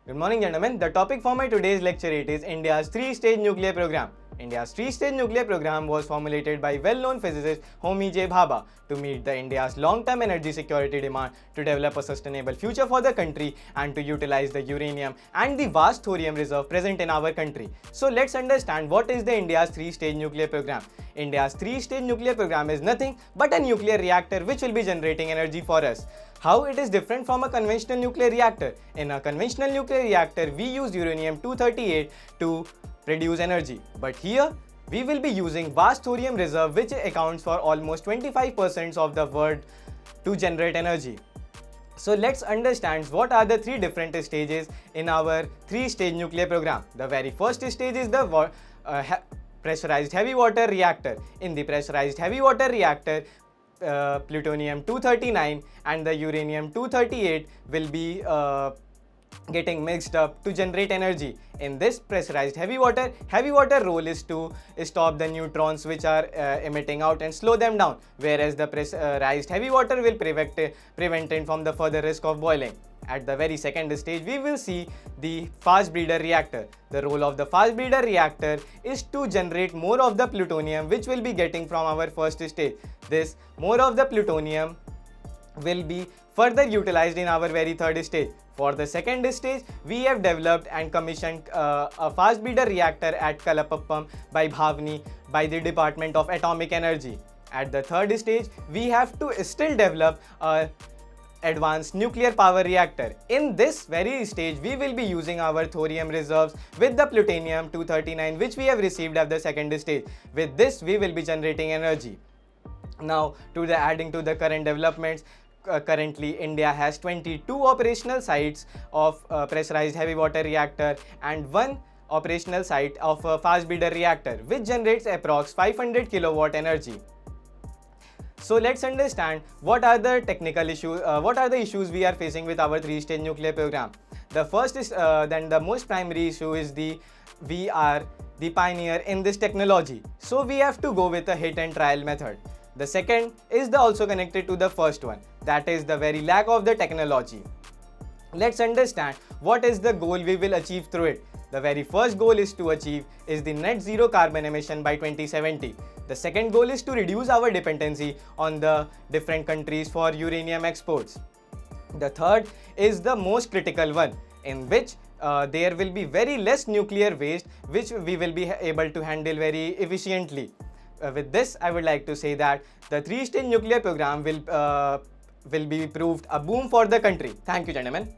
Good morning, gentlemen. The topic for my today's lecturette is India's three-stage nuclear program. India's three-stage nuclear program was formulated by well-known physicist Homi J. Bhabha to meet the India's long-term energy security demand, to develop a sustainable future for the country, and to utilize the uranium and the vast thorium reserve present in our country. So let's understand what is the India's three-stage nuclear program. India's three-stage nuclear program is nothing but a nuclear reactor which will be generating energy for us. How it is different from a conventional nuclear reactor? In a conventional nuclear reactor, we use uranium-238 to produce energy. But here, we will be using vast thorium reserve which accounts for almost 25% of the world to generate energy. So let's understand what are the three different stages in our three-stage nuclear program. The very first stage is the pressurized heavy water reactor. In the pressurized heavy water reactor, plutonium-239 and the uranium-238 will be getting mixed up to generate energy. In this pressurized heavy water role is to stop the neutrons which are emitting out and slow them down, whereas the pressurized heavy water will prevent it from the further risk of boiling. At the very second stage, we will see the fast breeder reactor. The role of the fast breeder reactor is to generate more of the plutonium which will be getting from our first stage. This more of the plutonium will be further utilized in our very third stage. For the second stage, we have developed and commissioned a fast breeder reactor at Kalapappam by Bhavani by the Department of Atomic Energy. At the third stage, we have to still develop a advanced nuclear power reactor. In this very stage, we will be using our thorium reserves with the plutonium-239 which we have received at the second stage. With this, we will be generating energy. Now, adding to the current developments, currently India has 22 operational sites of pressurized heavy water reactor and 1 operational site of a fast breeder reactor which generates approx 500 kilowatt energy. So let's understand what are the technical issues, what are the issues we are facing with our three-stage nuclear program. The first is then the most primary issue is we are the pioneer in this technology, so we have to go with a hit and trial method. The second is also connected to the first one, that is the very lack of the technology. Let's understand what is the goal we will achieve through it. The very first goal is to achieve is the net zero carbon emission by 2070. The second goal is to reduce our dependency on the different countries for uranium exports. The third is the most critical one, in which there will be very less nuclear waste which we will be able to handle very efficiently. With this, I would like to say that the three-stage nuclear program will be proved a boom for the country. Thank you, gentlemen.